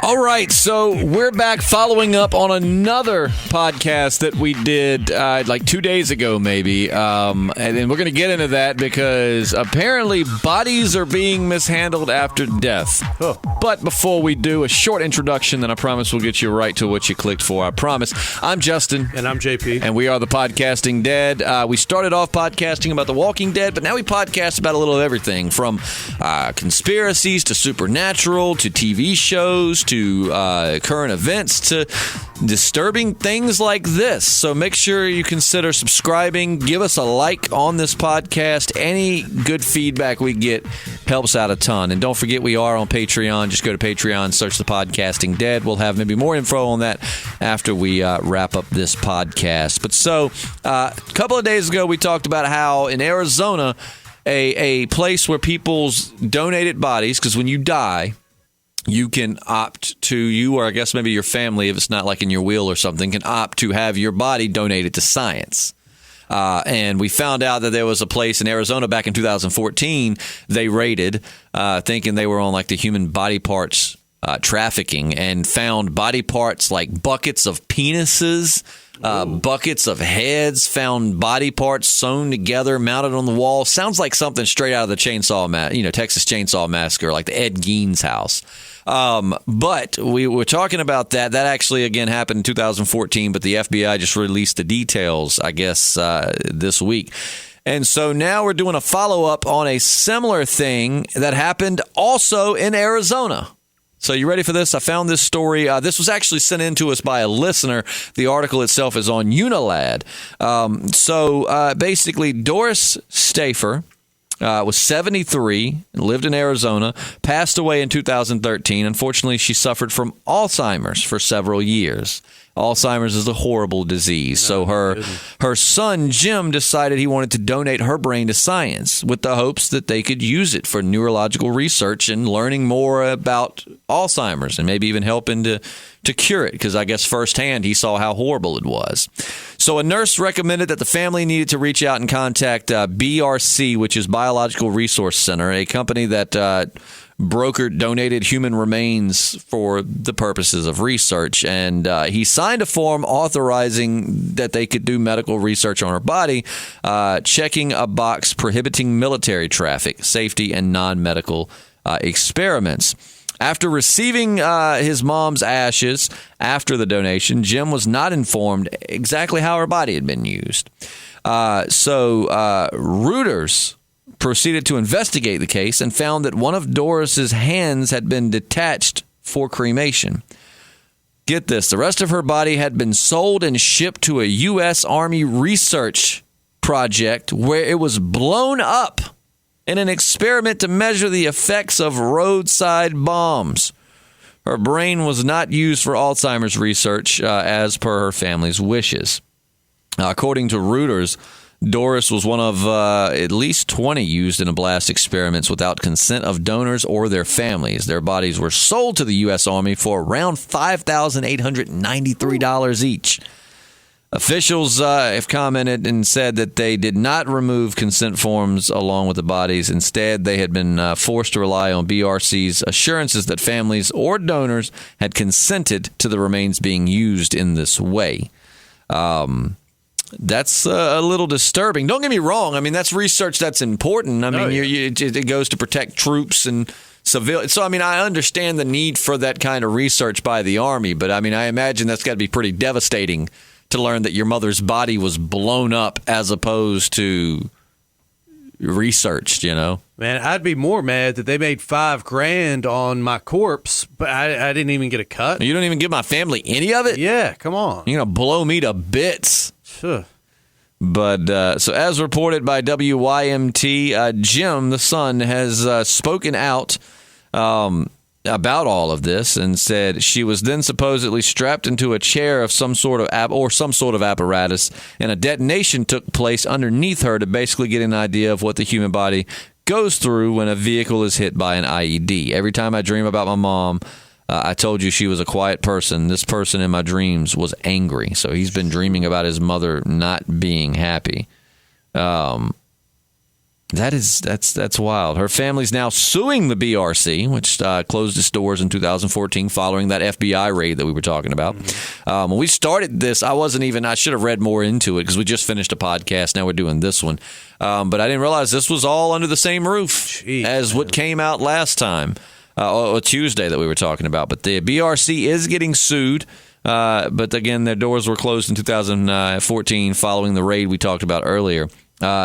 All right, so we're back following up on another podcast that we did like 2 days ago, maybe. And then we're going to get into that because apparently bodies are being mishandled after death. Oh. But before we do, a short introduction, then I promise we'll get you right to what you clicked for. I promise. I'm Justin. And I'm JP. And we are the Podcasting Dead. We started off podcasting about The Walking Dead, but now we podcast about a little of everything from conspiracies to supernatural to TV shows to current events to disturbing things like this. So make sure you consider subscribing. Give us a like on this podcast. Any good feedback we get helps out a ton. And don't forget, we are on Patreon. Just go to Patreon, search the Podcasting Dead. We'll have maybe more info on that after we wrap up this podcast. But so a couple of days ago, we talked about how in Arizona, a place where people's donated bodies, because when you die, you can opt to, you or I guess maybe your family, if it's not like in your will or something, can opt to have your body donated to science. And we found out that there was a place in Arizona back in 2014 they raided, thinking they were on like the human body parts trafficking, and found body parts like buckets of penises, buckets of heads, found body parts sewn together, mounted on the wall. Sounds like something straight out of the Texas Chainsaw Massacre, like the Ed Gein's house. But we were talking about that. That actually, again, happened in 2014, but the FBI just released the details, I guess, this week. And so now we're doing a follow-up on a similar thing that happened also in Arizona. So you ready for this? I found this story. This was actually sent in to us by a listener. The article itself is on Unilad. Basically, Doris Stafer was 73, lived in Arizona, passed away in 2013. Unfortunately, she suffered from Alzheimer's for several years. Alzheimer's is a horrible disease. So her son, Jim, decided he wanted to donate her brain to science with the hopes that they could use it for neurological research and learning more about Alzheimer's and maybe even helping to cure it, because I guess firsthand he saw how horrible it was. So a nurse recommended that the family needed to reach out and contact BRC, which is Biological Resource Center, a company that brokered donated human remains for the purposes of research. And he signed a form authorizing that they could do medical research on her body, checking a box prohibiting military traffic, safety, and non-medical experiments. After receiving his mom's ashes after the donation, Jim was not informed exactly how her body had been used. So Reuters proceeded to investigate the case and found that one of Doris's hands had been detached for cremation. Get this, the rest of her body had been sold and shipped to a U.S. Army research project where it was blown up in an experiment to measure the effects of roadside bombs. Her brain was not used for Alzheimer's research as per her family's wishes. According to Reuters, Doris was one of at least 20 used in a blast experiments without consent of donors or their families. Their bodies were sold to the U.S. Army for around $5,893 each. Officials have commented and said that they did not remove consent forms along with the bodies. Instead, they had been forced to rely on BRC's assurances that families or donors had consented to the remains being used in this way. That's a little disturbing. Don't get me wrong. I mean, that's research that's important. I mean, it goes to protect troops and civilians. So, I mean, I understand the need for that kind of research by the Army, but I mean, I imagine that's got to be pretty devastating to learn that your mother's body was blown up as opposed to researched, you know? Man, I'd be more mad that they made $5,000 on my corpse, but I didn't even get a cut. You don't even give my family any of it? Yeah, come on. You're going to blow me to bits. Sure. But so as reported by WYMT, Jim, the son, has spoken out about all of this and said she was then supposedly strapped into a chair of some sort of apparatus, and a detonation took place underneath her to basically get an idea of what the human body goes through when a vehicle is hit by an IED. Every time I dream about my mom, I told you she was a quiet person. This person in my dreams was angry. So he's been dreaming about his mother not being happy. That's wild. Her family's now suing the BRC, which closed its doors in 2014 following that FBI raid that we were talking about. When we started this, I should have read more into it because we just finished a podcast. Now we're doing this one. But I didn't realize this was all under the same roof as what came out last time, Tuesday that we were talking about. But the BRC is getting sued. But again, their doors were closed in 2014 following the raid we talked about earlier.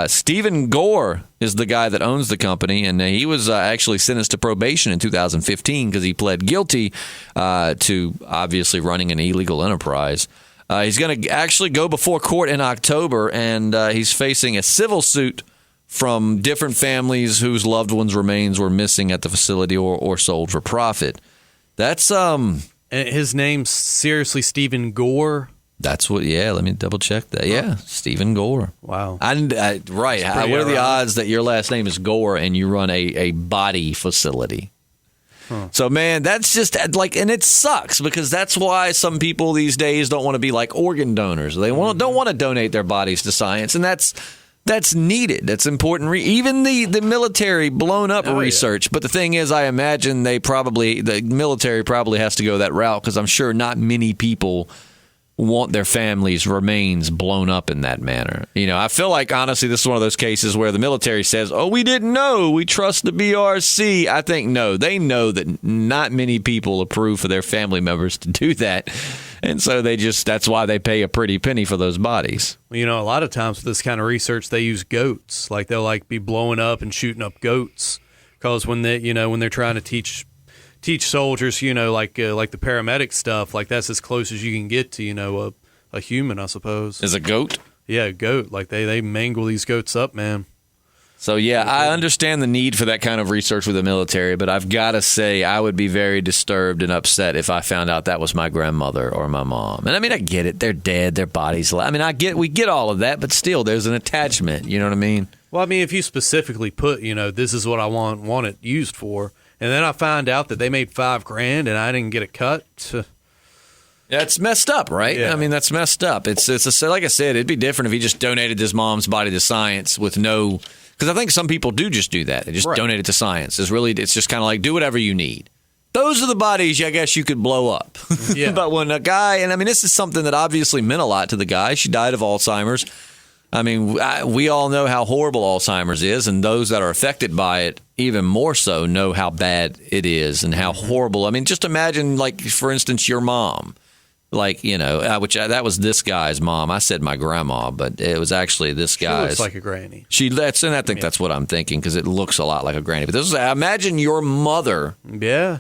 Stephen Gore is the guy that owns the company, and he was actually sentenced to probation in 2015 because he pled guilty to obviously running an illegal enterprise. He's going to actually go before court in October, and he's facing a civil suit from different families whose loved ones' remains were missing at the facility or sold for profit. That's And his name's seriously Stephen Gore. That's what. Yeah, let me double check that. Yeah, Stephen Gore. Wow. Right. What are the odds that your last name is Gore and you run a body facility? So, man, that's just like, and it sucks because that's why some people these days don't want to be like organ donors. They don't want to donate their bodies to science, and that's needed. That's important. Even the military blown up research. Yeah. But the thing is, I imagine the military probably has to go that route because I'm sure not many people want their family's remains blown up in that manner. I feel like, honestly, this is one of those cases where the military says, oh, we didn't know. We trust the BRC. I think, no, they know that not many people approve for their family members to do that. And so that's why they pay a pretty penny for those bodies. A lot of times with this kind of research, they use goats. Like they'll be blowing up and shooting up goats because when they're trying to teach soldiers, like the paramedic stuff, like that's as close as you can get to, a human, I suppose. Is a goat? Yeah, a goat. Like they mangle these goats up, man. So, yeah, I understand the need for that kind of research with the military, but I've got to say I would be very disturbed and upset if I found out that was my grandmother or my mom. And, I get it. They're dead. Their bodies. We get all of that, but still, there's an attachment. You know what I mean? Well, if you specifically put, this is what I want it used for, and then I find out that they made $5,000 and I didn't get a cut. Yeah, it's messed up, right? Yeah. That's messed up. It's like I said, it'd be different if he just donated his mom's body to science with no. Because I think some people do just do that. They just donate it to science. It's just kind of like do whatever you need. Those are the bodies I guess you could blow up. Yeah. But when a guy, and this is something that obviously meant a lot to the guy. She died of Alzheimer's. We all know how horrible Alzheimer's is, and those that are affected by it even more so know how bad it is and how horrible. Just imagine, like, for instance, your mom. That was this guy's mom. I said my grandma, but it was actually this guy's. She looks like a granny. And I think that's what I'm thinking because it looks a lot like a granny. But imagine your mother. Yeah.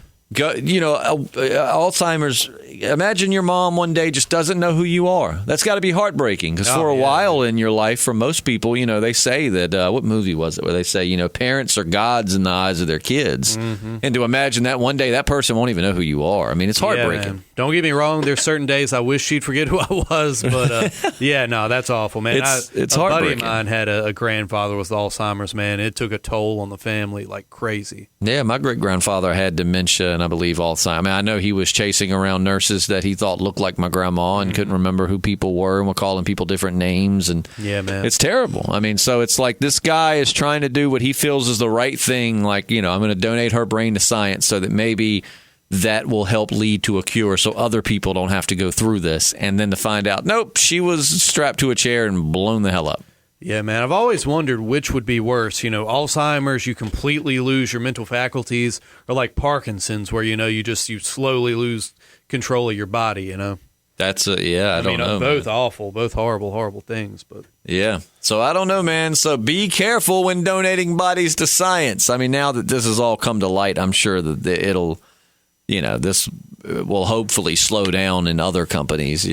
Alzheimer's. Imagine your mom one day just doesn't know who you are. That's got to be heartbreaking because for a while in your life, for most people, they say that. What movie was it where they say, parents are gods in the eyes of their kids, and to imagine that one day that person won't even know who you are. It's heartbreaking. Yeah, don't get me wrong. There's certain days I wish she'd forget who I was, but that's awful, man. It's a buddy heartbreaking. of mine had a grandfather with Alzheimer's, man. It took a toll on the family like crazy. Yeah, my great-grandfather had dementia and I believe Alzheimer's. I know he was chasing around nurses that he thought looked like my grandma and couldn't remember who people were and were calling people different names. And yeah, man. It's terrible. So it's like this guy is trying to do what he feels is the right thing. Like, I'm going to donate her brain to science so that maybe that will help lead to a cure so other people don't have to go through this. And then to find out, nope, she was strapped to a chair and blown the hell up. Yeah, man. I've always wondered which would be worse. Alzheimer's, you completely lose your mental faculties, or like Parkinson's, where, you slowly lose control of your body, That's I don't know. Both awful, both horrible, horrible things. But yeah. So I don't know, man. So be careful when donating bodies to science. Now that this has all come to light, I'm sure that it'll, this will hopefully slow down in other companies,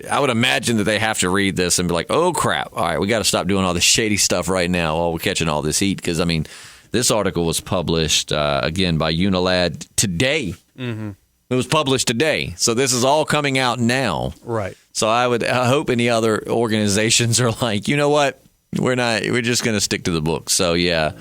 I would imagine that they have to read this and be like, oh, crap. All right, we got to stop doing all this shady stuff right now while we're catching all this heat. Because, this article was published, again, by Unilad today. Mm-hmm. It was published today. So this is all coming out now. Right. So I hope any other organizations are like, you know what? We're just going to stick to the book. So, yeah.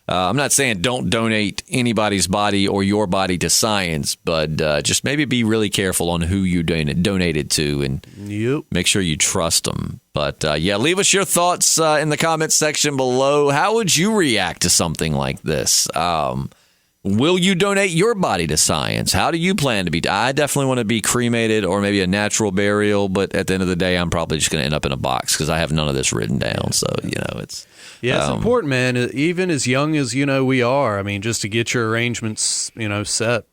I'm not saying don't donate anybody's body or your body to science, but just maybe be really careful on who you donated to and make sure you trust them. But leave us your thoughts in the comments section below. How would you react to something like this? Will you donate your body to science? How do you plan to be? I definitely want to be cremated or maybe a natural burial, but at the end of the day, I'm probably just going to end up in a box because I have none of this written down. So, it's... Yeah, it's important, man. Even as young as, we are, I mean, just to get your arrangements, set,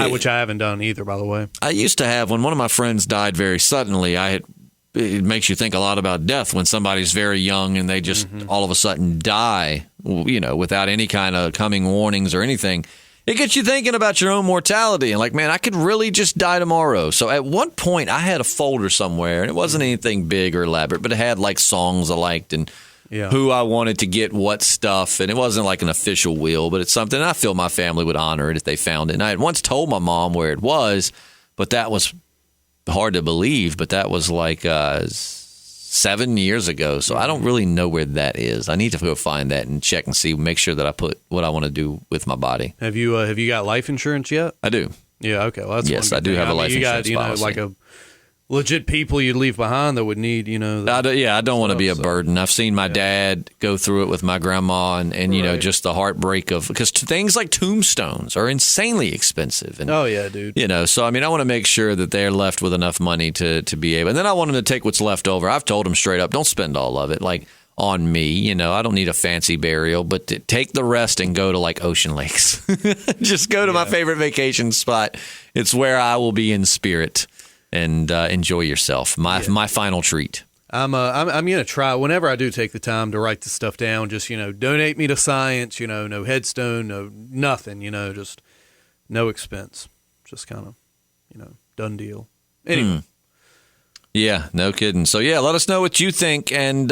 which I haven't done either, by the way. I used to have, when one of my friends died very suddenly, it makes you think a lot about death when somebody's very young and they just all of a sudden die, without any kind of coming warnings or anything. It gets you thinking about your own mortality and like, man, I could really just die tomorrow. So at one point I had a folder somewhere and it wasn't anything big or elaborate, but it had like songs I liked and who I wanted to get what stuff. And it wasn't like an official will, but it's something I feel my family would honor it if they found it. And I had once told my mom where it was, but that was hard to believe, but that was like 7 years ago. So I don't really know where that is. I need to go find that and check and see, make sure that I put what I want to do with my body. Have you got life insurance yet? I do. Yeah. Okay. Well, that's yes, I do have a life insurance policy. Like a legit people you'd leave behind that would need, I don't want to be a burden. I've seen my dad go through it with my grandma and just the heartbreak of, because things like tombstones are insanely expensive. And, dude. So, I mean, I want to make sure that they're left with enough money to be able, and then I want them to take what's left over. I've told them straight up, don't spend all of it. Like, on me, I don't need a fancy burial, but to take the rest and go to like Ocean Lakes. Just go to my favorite vacation spot. It's where I will be in spirit. And enjoy yourself. My final treat. I'm gonna try whenever I do take the time to write this stuff down. Just donate me to science. No headstone, no nothing. Just no expense. Just kind of done deal. Anyway. Yeah, no kidding. So, let us know what you think. And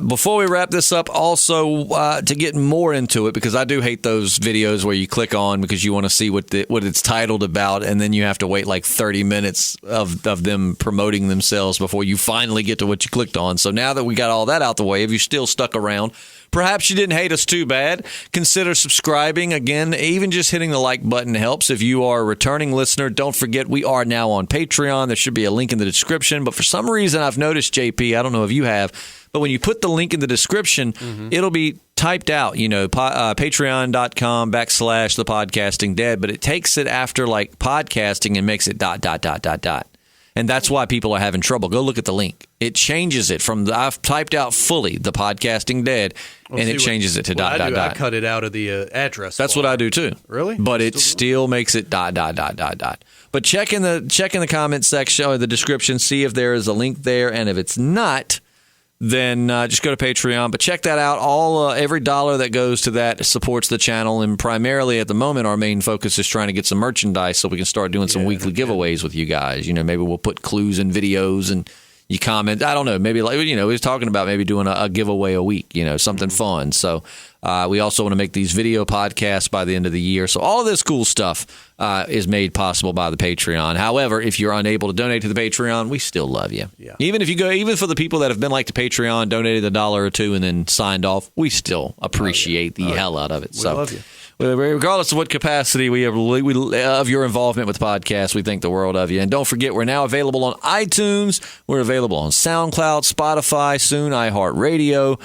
before we wrap this up, also to get more into it, because I do hate those videos where you click on because you want to see what it's titled about, and then you have to wait like 30 minutes of them promoting themselves before you finally get to what you clicked on. So now that we got all that out the way, if you're still stuck around, perhaps you didn't hate us too bad. Consider subscribing. Again, even just hitting the like button helps. If you are a returning listener, don't forget we are now on Patreon. There should be a link in the description. But for some reason, I've noticed, JP, I don't know if you have, but when you put the link in the description, it'll be typed out, patreon.com/the podcasting dead. But it takes it after like podcasting and makes it ... And that's why people are having trouble. Go look at the link. It changes it from I've typed out fully the podcasting dead, and it changes it to ... I cut it out of the address. That's what I do too. Really? But it still makes it ... But check in the comment section or the description, see if there is a link there, and if it's not, then just go to Patreon. But check that out. Every dollar that goes to that supports the channel, and primarily at the moment, our main focus is trying to get some merchandise so we can start doing some weekly giveaways with you guys. Maybe we'll put clues in videos and you comment. I don't know. Maybe we was talking about maybe doing a giveaway a week. Something fun. So we also want to make these video podcasts by the end of the year. So all of this cool stuff is made possible by the Patreon. However, if you're unable to donate to the Patreon, we still love you. Yeah. Even for the people that have been like to Patreon, donated $1 or $2 and then signed off, we still appreciate the hell out of it. We love you. Regardless of what capacity we of your involvement with the podcast, we think the world of you. And don't forget, we're now available on iTunes. We're available on SoundCloud, Spotify, soon iHeartRadio,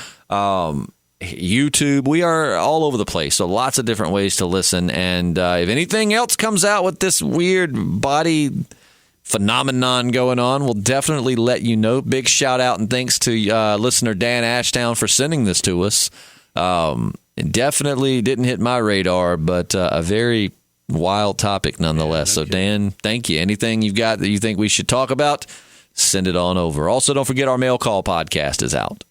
YouTube. We are all over the place. So lots of different ways to listen. And if anything else comes out with this weird body phenomenon going on, we'll definitely let you know. Big shout out and thanks to listener Dan Ashtown for sending this to us. It definitely didn't hit my radar, but a very wild topic nonetheless. So, Dan, thank you. Anything you've got that you think we should talk about, send it on over. Also, don't forget our mail call podcast is out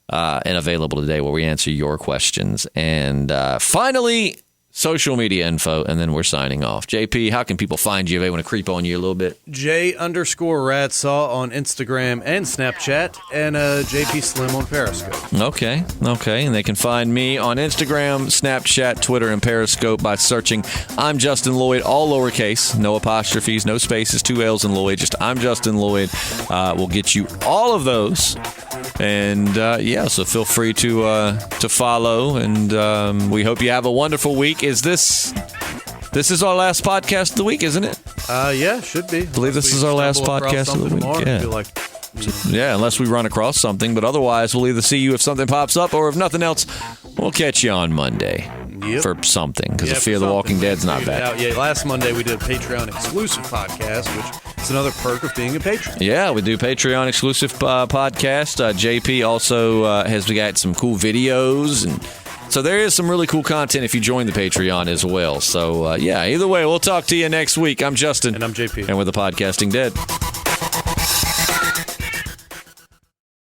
and available today where we answer your questions. And finally, social media info, and then we're signing off. JP, how can people find you if they want to creep on you a little bit? J_Radsaw on Instagram and Snapchat, and JPSLIM on Periscope. Okay. And they can find me on Instagram, Snapchat, Twitter, and Periscope by searching I'm Justin Lloyd, all lowercase, no apostrophes, no spaces, 2 L's in Lloyd, just I'm Justin Lloyd. We'll get you all of those. And so feel free to follow, and we hope you have a wonderful week. Is this is our last podcast of the week, isn't it? Yeah, should be. I believe this is our last podcast of the week. Tomorrow, Yeah. Yeah, unless we run across something, but otherwise we'll either see you if something pops up, or if nothing else, we'll catch you on Monday for something, because Fear the Walking Dead's not back. Yeah, last Monday we did a Patreon exclusive podcast, which is another perk of being a patron. Yeah, we do Patreon exclusive podcast. JP also has got some cool videos, and so there is some really cool content if you join the Patreon as well. So either way, we'll talk to you next week. I'm Justin. And I'm JP. And we're the Podcasting Dead.